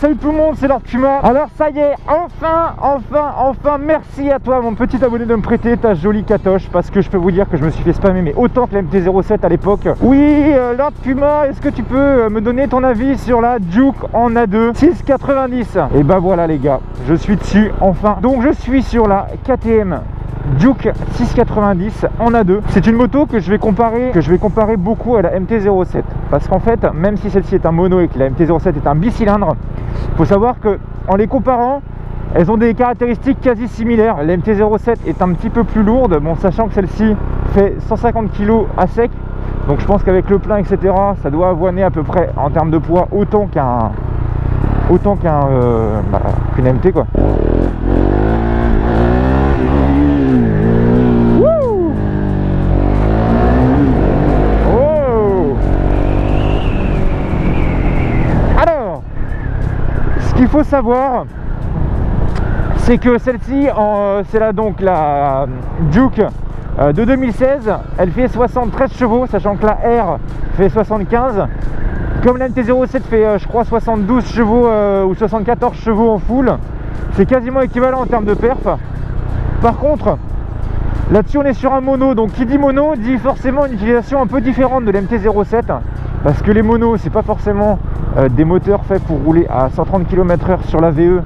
salut tout le monde, c'est Lord Puma. Alors ça y est, enfin, merci à toi mon petit abonné de me prêter ta jolie catoche, parce que je peux vous dire que je me suis fait spammer, mais autant que la MT-07 à l'époque. Oui, Lord Puma, est-ce que tu peux me donner ton avis sur la Juke en A2 690? Et bah voilà les gars, je suis dessus enfin. Donc je suis sur la KTM Juke 690 en A2. C'est une moto que je vais comparer beaucoup à la MT-07, parce qu'en fait, même si celle-ci est un mono et que la MT-07 est un bicylindre, il faut savoir que en les comparant, elles ont des caractéristiques quasi similaires. La MT-07 est un petit peu plus lourde, bon, sachant que celle-ci fait 150 kg à sec, donc je pense qu'avec le plein, etc., ça doit avoiner à peu près en termes de poids autant qu'une MT quoi. Il faut savoir, c'est que celle-ci, c'est donc la Juke de 2016, elle fait 73 chevaux, sachant que la R fait 75. Comme la MT-07 fait, je crois, 72 chevaux ou 74 chevaux en full, c'est quasiment équivalent en termes de perf. Par contre, là-dessus, on est sur un mono, donc qui dit mono dit forcément une utilisation un peu différente de la MT-07, parce que les monos, c'est pas forcément des moteurs faits pour rouler à 130 km/h sur la VE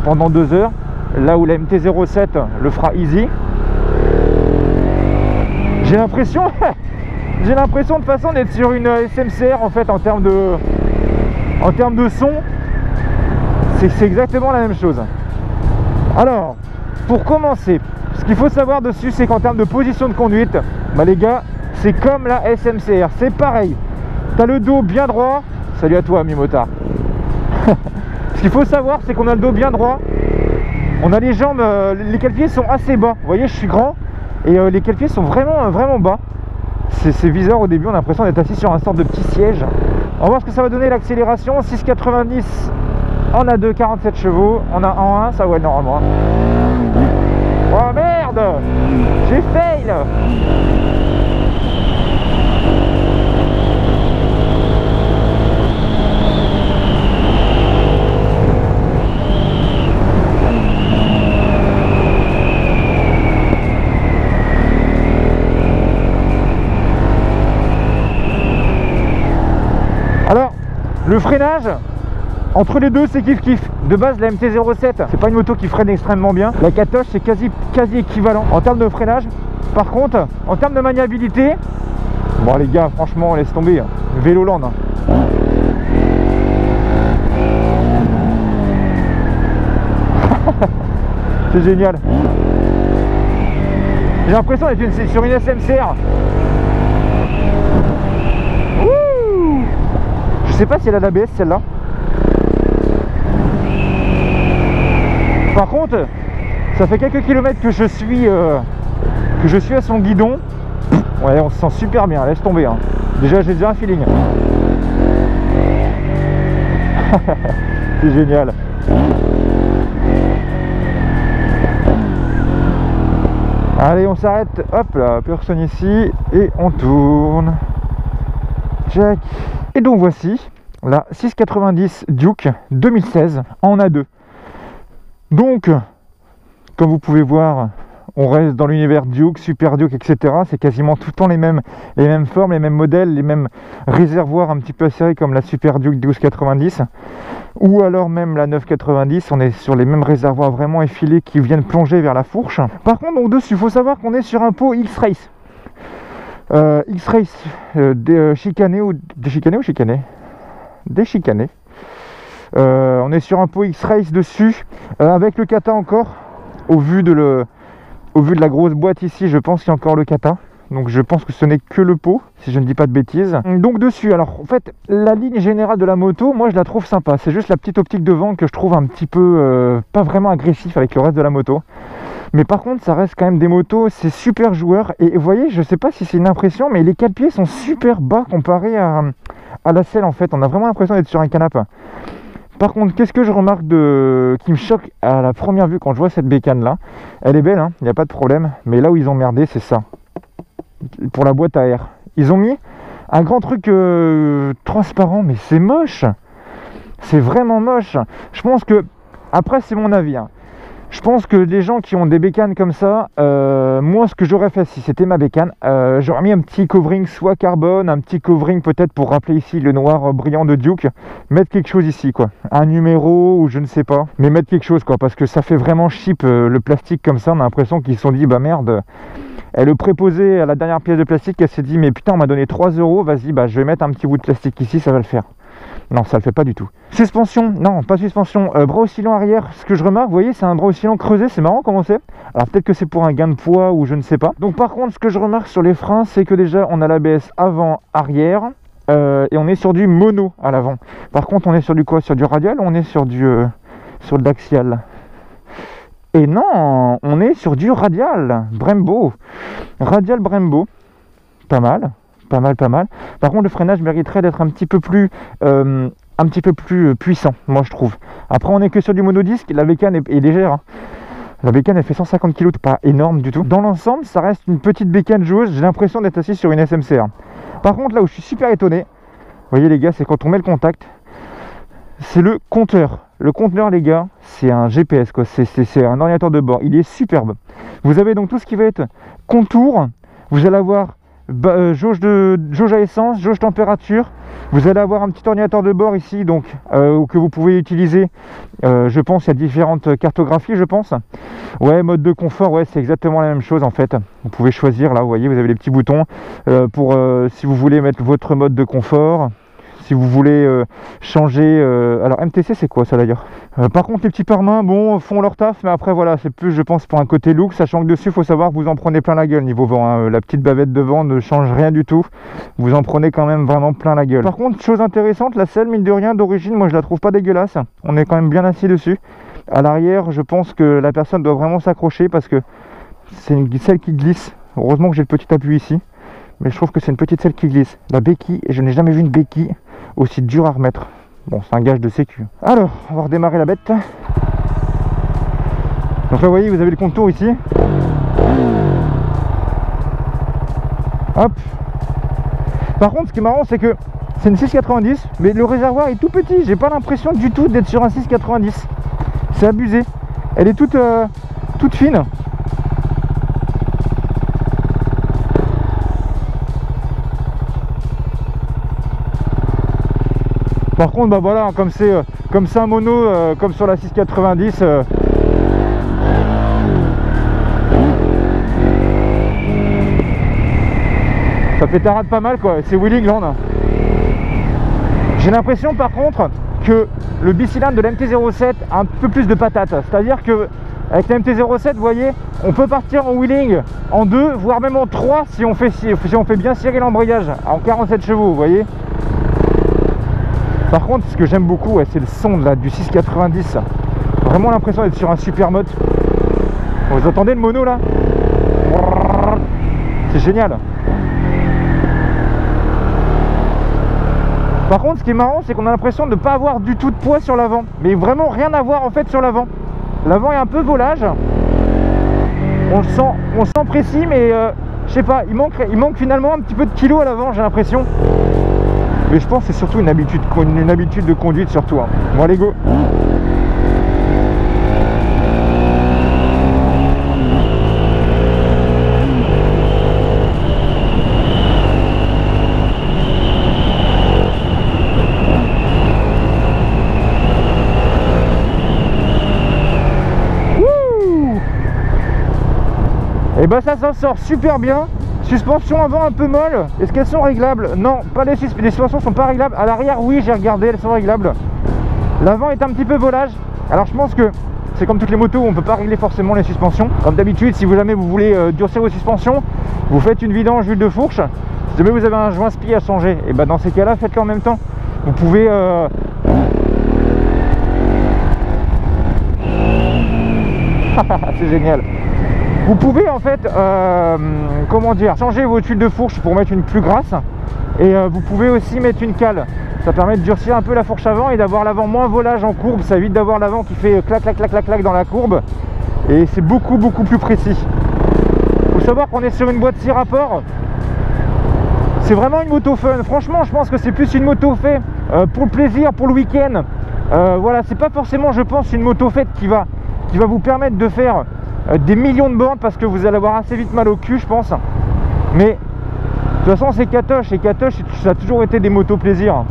pendant 2 heures, là où la MT-07 le fera easy. J'ai l'impression de toute façon d'être sur une SMCR en fait en termes de son. C'est exactement la même chose. Alors, pour commencer, ce qu'il faut savoir dessus, c'est qu'en termes de position de conduite, bah les gars, c'est comme la SMCR, c'est pareil. T'as le dos bien droit. Salut à toi, ami motard. Ce qu'il faut savoir, c'est qu'on a le dos bien droit. On a les jambes, les cale-pieds sont assez bas. Vous voyez, je suis grand et les cale-pieds sont vraiment bas. C'est bizarre au début, on a l'impression d'être assis sur un sorte de petit siège. On va voir ce que ça va donner l'accélération. 6,90 en A2, 47 chevaux. On a en 1, ça ouais normalement. Oh merde, j'ai fail. Alors, le freinage, entre les deux, c'est kiff-kiff. De base, la MT-07, c'est pas une moto qui freine extrêmement bien. La Catoche, c'est quasi équivalent en termes de freinage. Par contre, en termes de maniabilité, bon les gars, franchement, laisse tomber. Véloland. Hein. C'est génial. J'ai l'impression d'être sur une SMCR. Je sais pas si elle a l'ABS celle-là. Par contre, ça fait quelques kilomètres que je suis à son guidon. Ouais, on se sent super bien, laisse tomber. Hein. Déjà, j'ai déjà un feeling. C'est génial. Allez, on s'arrête. Hop là, personne ici. Et on tourne. Check. Et donc voici la 690 Juke 2016 en A2. Donc, comme vous pouvez voir, on reste dans l'univers Juke, Super Juke, etc. C'est quasiment tout le temps les mêmes formes, les mêmes modèles, les mêmes réservoirs un petit peu acérés comme la Super Juke 1290 ou alors même la 990. On est sur les mêmes réservoirs vraiment effilés qui viennent plonger vers la fourche. Par contre, donc dessus, il faut savoir qu'on est sur un pot X-Race. X-Race déchicané ou chicané? Déchicané. On est sur un pot X-Race dessus, avec le kata encore. Au vu de la grosse boîte ici, je pense qu'il y a encore le kata. Donc je pense que ce n'est que le pot, si je ne dis pas de bêtises. Donc dessus, alors en fait, la ligne générale de la moto, moi je la trouve sympa. C'est juste la petite optique devant que je trouve un petit peu, pas vraiment agressif avec le reste de la moto. Mais par contre, ça reste quand même des motos, c'est super joueur. Et vous voyez, je sais pas si c'est une impression, mais les cale-pieds sont super bas comparé à la selle en fait. On a vraiment l'impression d'être sur un canapé. Par contre, qu'est-ce que je remarque qui me choque à la première vue quand je vois cette bécane là? Elle est belle, hein, il n'y a pas de problème. Mais là où ils ont merdé, c'est ça. Pour la boîte à air. Ils ont mis un grand truc transparent, mais c'est moche. C'est vraiment moche. Je pense que, après c'est mon avis, hein. Je pense que les gens qui ont des bécanes comme ça, moi ce que j'aurais fait si c'était ma bécane, j'aurais mis un petit covering soit carbone, un petit covering peut-être pour rappeler ici le noir brillant de Duke, mettre quelque chose ici quoi, un numéro ou je ne sais pas, mais mettre quelque chose quoi, parce que ça fait vraiment cheap le plastique comme ça, on a l'impression qu'ils se sont dit bah merde, elle le préposait à la dernière pièce de plastique, elle s'est dit mais putain on m'a donné 3 €, vas-y bah je vais mettre un petit bout de plastique ici, ça va le faire. Non, ça le fait pas du tout. Suspension, non, pas suspension. Bras oscillant arrière, ce que je remarque, vous voyez, c'est un bras oscillant creusé, c'est marrant comment c'est. Alors peut-être que c'est pour un gain de poids ou je ne sais pas. Donc par contre, ce que je remarque sur les freins, c'est que déjà, on a l'ABS avant-arrière et on est sur du mono à l'avant. Par contre, on est sur du quoi? Sur du radial ou on est sur de l'axial? Et non, on est sur du radial, Brembo. Radial Brembo, pas mal. Pas mal. Par contre, le freinage mériterait d'être un petit peu plus puissant, moi je trouve. Après, on est que sur du monodisque, la bécane est légère. Hein. La bécane, elle fait 150 kg, pas énorme du tout. Dans l'ensemble, ça reste une petite bécane joueuse. J'ai l'impression d'être assis sur une SMCR. Par contre, là où je suis super étonné, vous voyez les gars, c'est quand on met le contact, c'est le compteur. Le conteneur, les gars, c'est un GPS, quoi. C'est un ordinateur de bord. Il est superbe. Vous avez donc tout ce qui va être contour. Vous allez avoir jauge à essence, jauge température. Vous allez avoir un petit ordinateur de bord ici donc que vous pouvez utiliser. Je pense il y a différentes cartographies, je pense. Ouais, mode de confort, ouais, c'est exactement la même chose en fait. Vous pouvez choisir là, vous voyez, vous avez les petits boutons pour si vous voulez mettre votre mode de confort. Si vous voulez changer... alors MTC c'est quoi ça d'ailleurs? Par contre les petits pare-mains bon font leur taf, mais après voilà c'est plus je pense pour un côté look, sachant que dessus il faut savoir que vous en prenez plein la gueule niveau vent, hein. La petite bavette devant ne change rien du tout, vous en prenez quand même vraiment plein la gueule. Par contre chose intéressante, la selle mine de rien d'origine moi je la trouve pas dégueulasse, on est quand même bien assis dessus. À l'arrière je pense que la personne doit vraiment s'accrocher parce que c'est une selle qui glisse, heureusement que j'ai le petit appui ici. Mais je trouve que c'est une petite selle qui glisse. La béquille, je n'ai jamais vu une béquille aussi dure à remettre. Bon, c'est un gage de sécu. Alors, on va redémarrer la bête. Donc là, vous voyez, vous avez le contour ici. Hop. Par contre, ce qui est marrant, c'est que c'est une 690, mais le réservoir est tout petit. J'ai pas l'impression du tout d'être sur un 690. C'est abusé. Elle est toute fine. Par contre, bah voilà, comme c'est un mono, comme sur la 690, ça pétarade pas mal quoi, c'est Wheeling Land. J'ai l'impression par contre que le bicylindre de la MT-07 a un peu plus de patate, c'est-à-dire que avec la MT-07, vous voyez, on peut partir en wheeling en 2, voire même en 3 si on fait bien cirer l'embrayage en 47 chevaux, vous voyez. Par contre, ce que j'aime beaucoup, ouais, c'est le son là, du 690. Vraiment l'impression d'être sur un super mote. Vous entendez le mono là? C'est génial. Par contre, ce qui est marrant, c'est qu'on a l'impression de ne pas avoir du tout de poids sur l'avant. Mais vraiment rien à voir en fait sur l'avant. L'avant est un peu volage. On le sent précis, mais je sais pas, il manque finalement un petit peu de kilo à l'avant, j'ai l'impression. Mais je pense que c'est surtout une habitude de conduite surtout. Hein. Bon allez go. Et bah ça s'en sort super bien. Suspension avant un peu molle. Est-ce qu'elles sont réglables? Non, pas les suspensions sont pas réglables. À l'arrière, oui, j'ai regardé, elles sont réglables. L'avant est un petit peu volage. Alors je pense que c'est comme toutes les motos, on ne peut pas régler forcément les suspensions. Comme d'habitude, si jamais vous voulez durcir vos suspensions, vous faites une vidange d'huile de fourche. Si jamais vous avez un joint spi à changer, et bah dans ces cas-là, faites-le en même temps. Vous pouvez c'est génial. Vous pouvez en fait, comment dire, changer votre huile de fourche pour mettre une plus grasse. Et vous pouvez aussi mettre une cale. Ça permet de durcir un peu la fourche avant et d'avoir l'avant moins volage en courbe. Ça évite d'avoir l'avant qui fait clac clac clac clac clac dans la courbe. Et c'est beaucoup plus précis. Il faut savoir qu'on est sur une boîte 6 rapports. C'est vraiment une moto fun. Franchement, je pense que c'est plus une moto faite pour le plaisir, pour le week-end. Voilà, c'est pas forcément, je pense, une moto faite qui va vous permettre de faire des millions de bornes, parce que vous allez avoir assez vite mal au cul, je pense. Mais de toute façon, c'est Katoche, et Katoche, ça a toujours été des motos plaisir.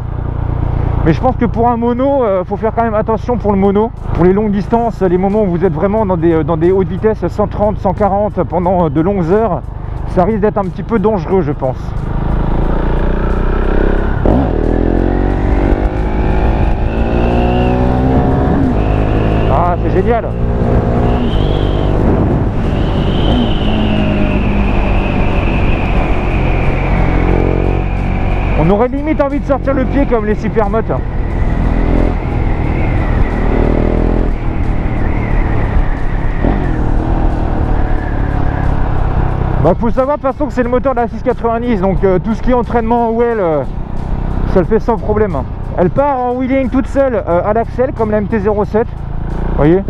Mais je pense que pour un mono, faut faire quand même attention pour le mono. Pour les longues distances, les moments où vous êtes vraiment dans des hautes vitesses, 130, 140 pendant de longues heures, ça risque d'être un petit peu dangereux, je pense. Ah, c'est génial. On aurait limite envie de sortir le pied comme les supermotes. Bah, faut savoir de toute façon que c'est le moteur de la 690, donc tout ce qui est entraînement ou ça le fait sans problème. Elle part en wheeling toute seule à l'axel comme la MT-07, vous voyez,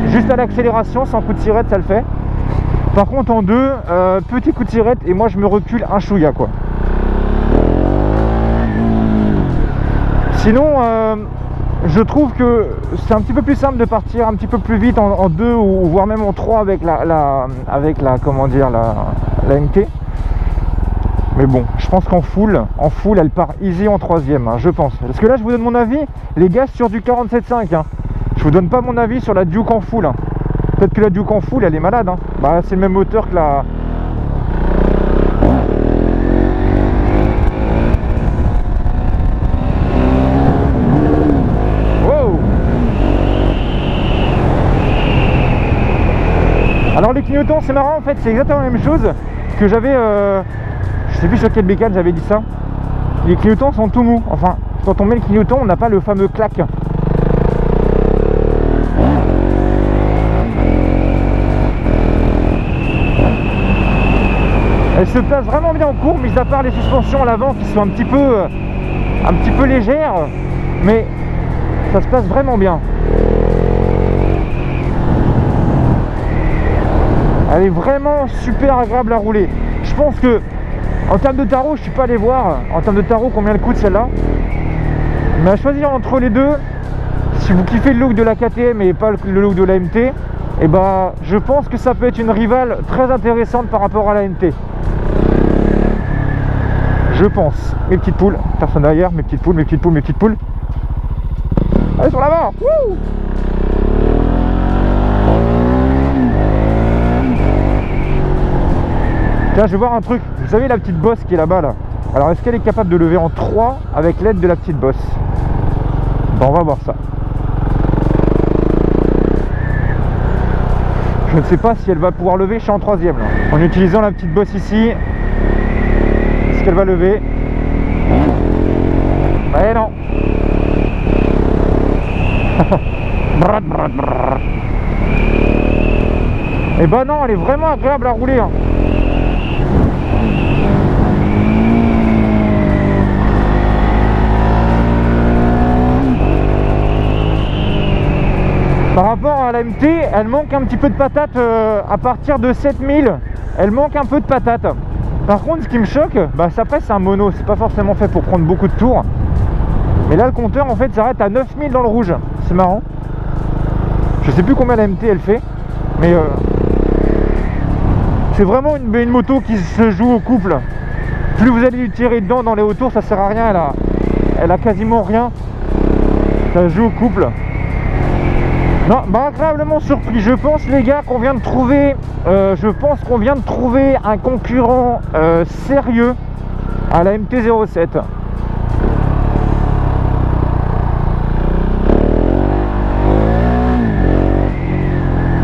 juste à l'accélération, sans coup de sirette, ça le fait. Par contre en deux, petit coup de sirette et moi je me recule un chouïa, quoi. Sinon, je trouve que c'est un petit peu plus simple de partir un petit peu plus vite en 2 ou voire même en 3 avec la comment dire, la MT. Mais bon, je pense qu'en full, elle part easy en 3ème, hein, je pense. Parce que là, je vous donne mon avis, les gars, sur du 47.5. Hein. Je vous donne pas mon avis sur la Duke en full. Hein. Peut-être que la Duke en full, elle est malade. Hein. Bah, c'est le même moteur que la... Alors les clignotants, c'est marrant, en fait, c'est exactement la même chose que j'avais, je sais plus sur quelle bécane j'avais dit ça. Les clignotants sont tout mous, enfin, quand on met le clignotant, on n'a pas le fameux clac. Elle se place vraiment bien en courbe, mis à part les suspensions à l'avant qui sont un petit peu légères, mais ça se place vraiment bien. Elle est vraiment super agréable à rouler. Je pense que en termes de tarot, je suis pas allé voir en termes de tarot combien elle coûte celle-là. Mais à choisir entre les deux, si vous kiffez le look de la KTM et pas le look de la MT, et bah je pense que ça peut être une rivale très intéressante par rapport à la MT. Je pense. Mes petites poules, personne derrière, mes petites poules, mes petites poules, mes petites poules. Allez sur l'avant. Wouh! Tiens, je vais voir un truc. Vous savez la petite bosse qui est là-bas là. Alors est-ce qu'elle est capable de lever en 3 avec l'aide de la petite bosse? Bon, on va voir ça. Je ne sais pas si elle va pouvoir lever, je suis en 3ème là. En utilisant la petite bosse ici. Est-ce qu'elle va lever? Eh non. Et bah non, elle est vraiment agréable à rouler hein. Par rapport à la MT, elle manque un petit peu de patate à partir de 7000. Elle manque un peu de patate. Par contre, ce qui me choque, bah, après c'est un mono, c'est pas forcément fait pour prendre beaucoup de tours. Mais là, le compteur en fait s'arrête à 9000 dans le rouge. C'est marrant. Je sais plus combien la MT elle fait, mais c'est vraiment une moto qui se joue au couple. Plus vous allez lui tirer dedans dans les hauts tours, ça sert à rien. Elle a quasiment rien. Ça joue au couple. Non, bah agréablement surpris. Je pense les gars qu'on vient de trouver, un concurrent sérieux à la MT-07.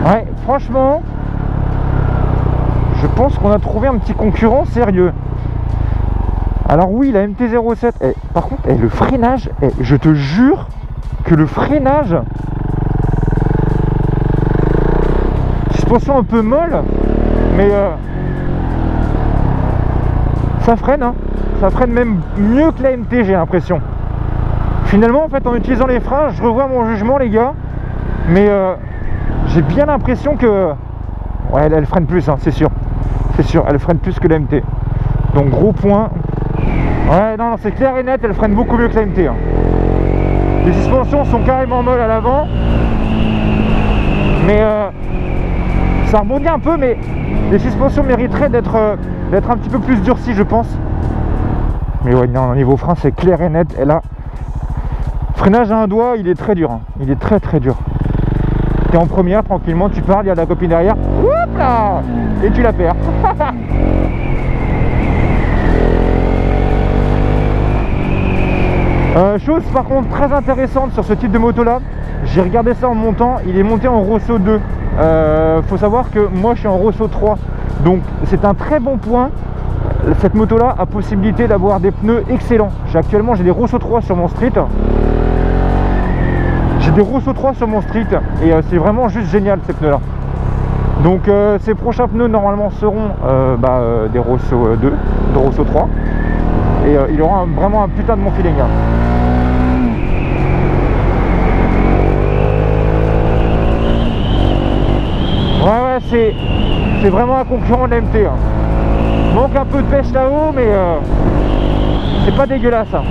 Ouais, franchement, je pense qu'on a trouvé un petit concurrent sérieux. Alors oui, la MT-07, par contre, le freinage, je te jure que le freinage... Suspension un peu molle, mais ça freine, hein. Ça freine même mieux que la MT, j'ai l'impression. Finalement, en fait, en utilisant les freins, je revois mon jugement, les gars, mais j'ai bien l'impression que ouais, elle freine plus, hein, c'est sûr, elle freine plus que la MT. Donc gros point. Ouais, non, c'est clair et net, elle freine beaucoup mieux que la MT. Hein. Les suspensions sont carrément molles à l'avant. Mais ça rebondit un peu, mais les suspensions mériteraient d'être un petit peu plus durcies, je pense. Mais ouais, non, au niveau frein, c'est clair et net. Et là, freinage à un doigt, il est très dur. Hein. Il est très très dur. T'es en première, tranquillement, tu parles, il y a la copine derrière. Oups là, et tu la perds. Chose par contre très intéressante sur ce type de moto là, j'ai regardé ça en montant, il est monté en Rosso 2. Faut savoir que moi je suis en Rosso 3, donc c'est un très bon point. Cette moto là a possibilité d'avoir des pneus excellents. Actuellement j'ai des Rosso 3 sur mon street. J'ai des Rosso 3 sur mon street et c'est vraiment juste génial ces pneus là. Donc ces prochains pneus normalement seront des Rosso 2, de Rosso 3. Et il aura vraiment un putain de bon feeling. Hein. Ouais, c'est vraiment un concurrent de l'MT. Hein. Manque un peu de pêche là-haut, mais c'est pas dégueulasse. Hein.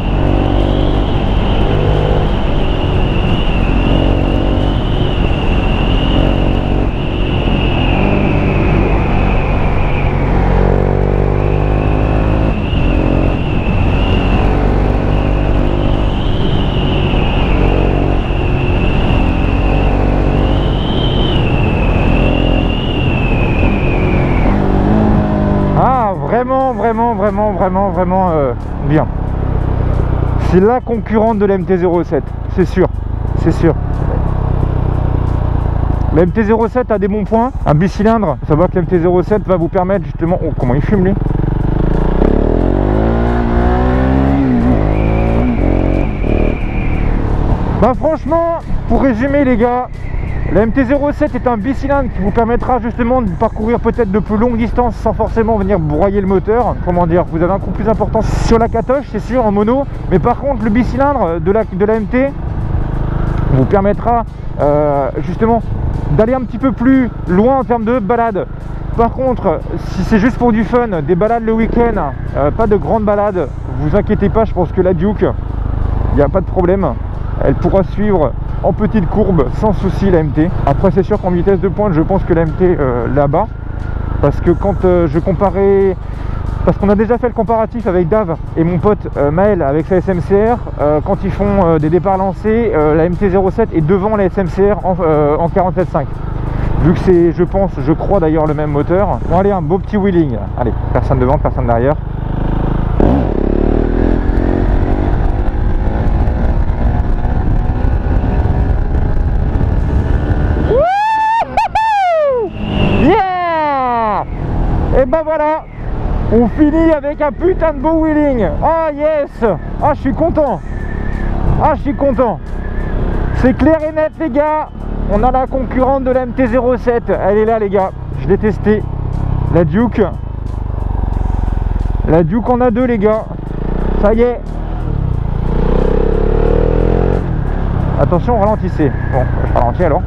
Vraiment bien. C'est la concurrente de la MT-07, c'est sûr, c'est sûr. La MT-07 a des bons points, un bicylindre, ça va que la MT-07 va vous permettre justement... Oh, comment il fume lui. Bah franchement, pour résumer les gars, la MT-07 est un bicylindre qui vous permettra justement de parcourir peut-être de plus longues distances sans forcément venir broyer le moteur. Comment dire, vous avez un coup plus important sur la catoche, c'est sûr, en mono. Mais par contre, le bicylindre de la MT vous permettra justement d'aller un petit peu plus loin en termes de balade. Par contre, si c'est juste pour du fun, des balades le week-end, pas de grandes balades, vous inquiétez pas, je pense que la Duke, il n'y a pas de problème. Elle pourra suivre en petite courbe sans souci la MT. Après c'est sûr qu'en vitesse de pointe je pense que la MT là-bas, parce que quand je comparais, parce qu'on a déjà fait le comparatif avec Dave et mon pote Maël avec sa SMCR, quand ils font des départs lancés, la MT-07 est devant la SMCR en 47.5. Vu que c'est, je crois d'ailleurs le même moteur. Bon allez, un beau petit wheeling. Allez, personne devant, personne derrière. Et ben voilà, on finit avec un putain de beau wheeling. Ah yes. Ah je suis content. Ah je suis content. C'est clair et net les gars. On a la concurrente de la MT-07. Elle est là les gars. Je l'ai testé. La Duke. La Duke en a deux les gars. Ça y est. Attention, ralentissez. Bon, je ralentis alors.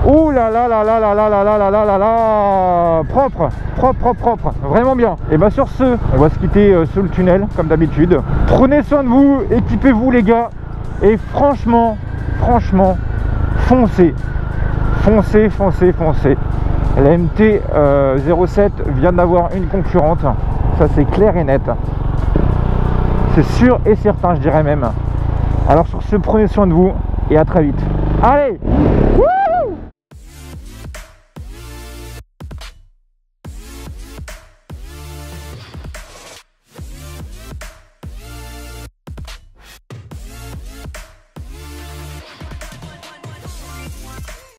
Ouh là là là là là là là là là là là là. Propre, propre, propre, vraiment bien. Et bah sur ce, on va se quitter sous le tunnel comme d'habitude. Prenez soin de vous, équipez-vous les gars. Et franchement, foncez. Foncez, foncez, foncez. La MT-07 vient d'avoir une concurrente. Ça c'est clair et net. C'est sûr et certain, je dirais même. Alors sur ce, prenez soin de vous et à très vite. Allez, wouh!